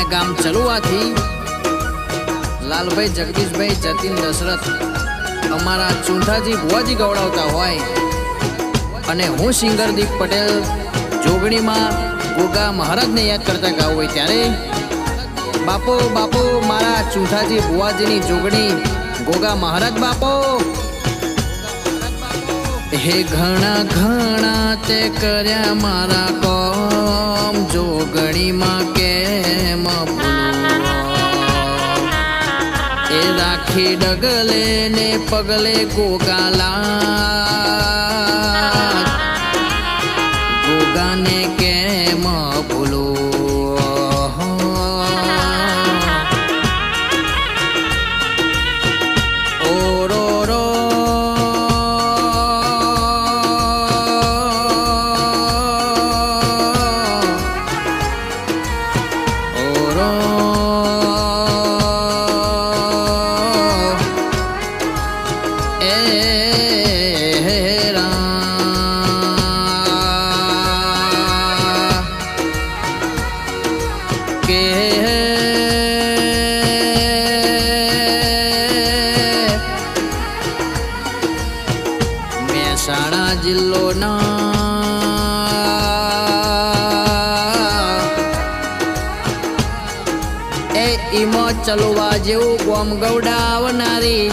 ગામ ચલુવાથી લાલભાઈ જગદીશભાઈ જતીન દશરથ અમારા ચૂંઠાજી ભુવાજી ગવડાવતા હોય અને હું સિંગરદીપ પટેલ જોગણીમાં ગોગા મહારાજને યાદ કરતા ગાવ હોય ત્યારે બાપો બાપો મારા ચૂંઠાજી ભુવાજીની જોગણી ગોગા મહારાજ બાપો હે ઘણા ઘણા તે કર્યા મારા કોમ જોગણીમાં કેમ એ રાખી ડગલે ને પગલે ગોગાલા ગોગાને કેમ ભૂલો મહેસાણા જિલ્લોના એ ઈમો ચલવા જેવું ગોમ ગવડાવનારી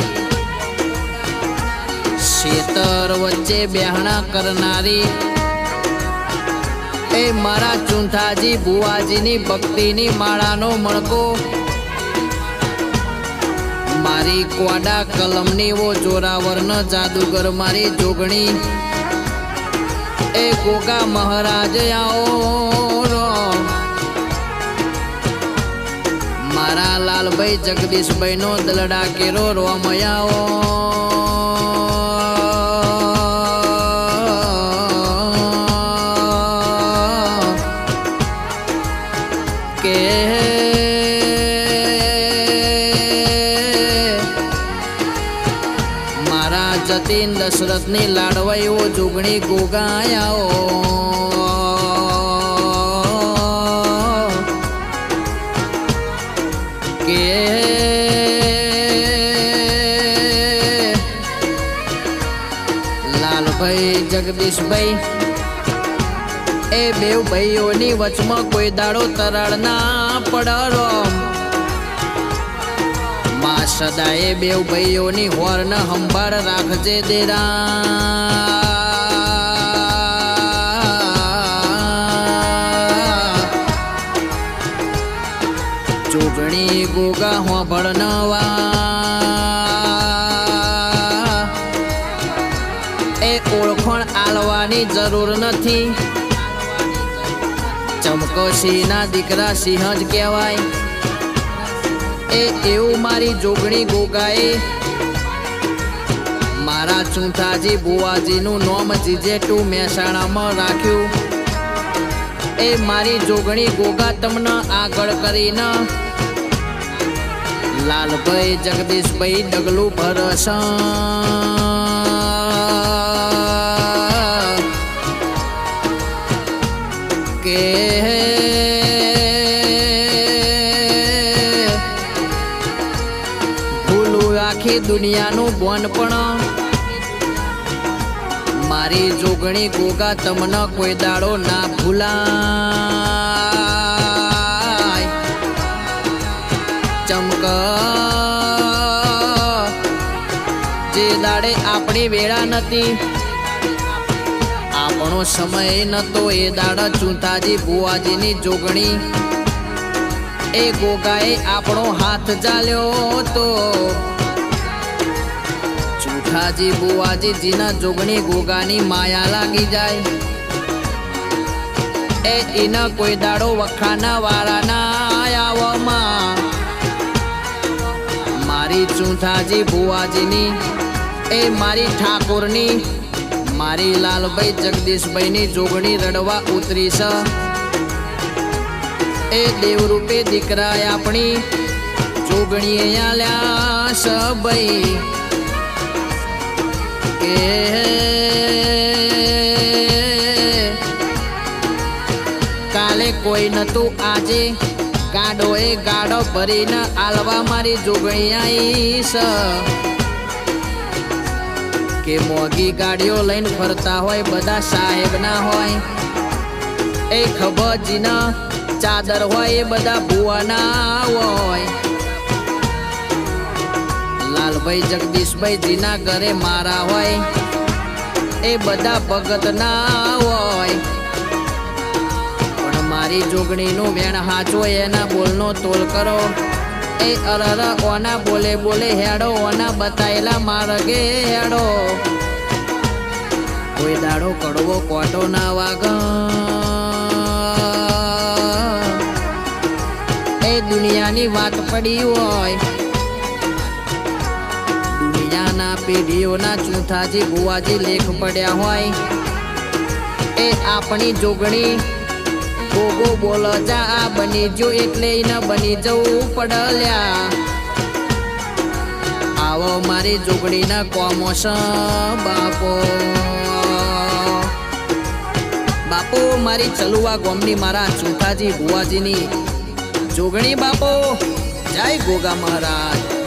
શેતર વચ્ચે બેહણા કરનારી એ મારા ચૂંઠાજી ભુવાજીની ભક્તિની માળાનો મણકો મારી કોડા કલમની વો જોરાવરન જાદુગર મારી જોગણી એ ગોગા મહારાજ આવો મારા લાલભાઈ જગદીશભાઈ નો દલડા કેરો રોમયાઓ કે જતીન દશરથની લાડવાઈઓ જોગણી ગોગાયાઓ કે લાલભાઈ જગદીશભાઈ એ બેવ ભાઈઓની વચમાં કોઈ દાડો તરાડ ના પડરો સદાએ બેવ ભાઈઓની હોર્ન સંભાળ રાખજે દેરા જોગણી ગોગા હોભળનવા એ ઓળખણ આલવાની જરૂર નથી ચમકસીના દીકરા સિંહ જ કહેવાય એવું મારી જોગણી ગોગાએ મારા ચૂંઠાજી ભુવાજીનું નામ જીજેટુ મહેસાણામાં રાખ્યું એ મારી જોગણી ગોગા તમને આગળ કરીને લાલભાઈ જગદીશભાઈ ડગલું ભરસ કે આખી દુનિયાનું બોન પણ મારી જોગણી ગોગા તમને કોઈ દાડો ના ભૂલાય ચમક જે દાડે આપણી વેળા નથી આપણો સમય નતો એ દાડા ચૂંઠાજી ભુવાજીની જોગણી એ ગોગાએ આપણો હાથ ચાલ્યો તો ચૂંઠાજી ભુવાજીજીના જોગણી ગોગાની માયા લાગી જાય એ એના કોઈ દાડો વખાના વાળાના આવવામાં મારી ચૂંઠાજી ભુવાજીની એ મારી ઠાકોરની મારી લાલભાઈ જગદીશભાઈની જોગણી રડવા ઉતરી છે એ દેવરૂપે દીકરા આપણી જોગણીએ આલ્યા સભાઈ કે કાલે કોઈ નતું આજે કાડોએ વળી ગાડો ભરીને આલવા મારી જોગણી આઈશ કે મોગી ગાડીઓ લઈને ફરતા હોય બધા સાહેબ ના હોય એ ખબરજીના ચાદર હોય એ બધા ભુવાના હોય લાલભાઈ જગદીશભાઈ જીના ઘરે મારા હોય એ બધા ભગત ના હોય પણ મારી જોગણીનું વેણ હાચો એના બોલનો તોલ કરો એ અરર ઓના બોલે બોલે હેડો ઓના બતાયેલા માર્ગે હેડો કોઈ દાડો કડવો કોટો ના વાગ એ દુનિયાની વાત પડી હોય દુનિયાના પેઢીઓના ચૂંથાજી ભુવાજી લેખ પડ્યા હોય એ આપણી જોગણી ગોગો બોલો જા આ બની જો એટલે ન બની જવું પડલ્યા આવો મારી જોગણીના કોમોસ બાપો બાપો મારી ચલુવા ગોમની મારા ચૂંથાજી ભુવાજીની જોગણી બાપો જય ગોગા મહારાજ.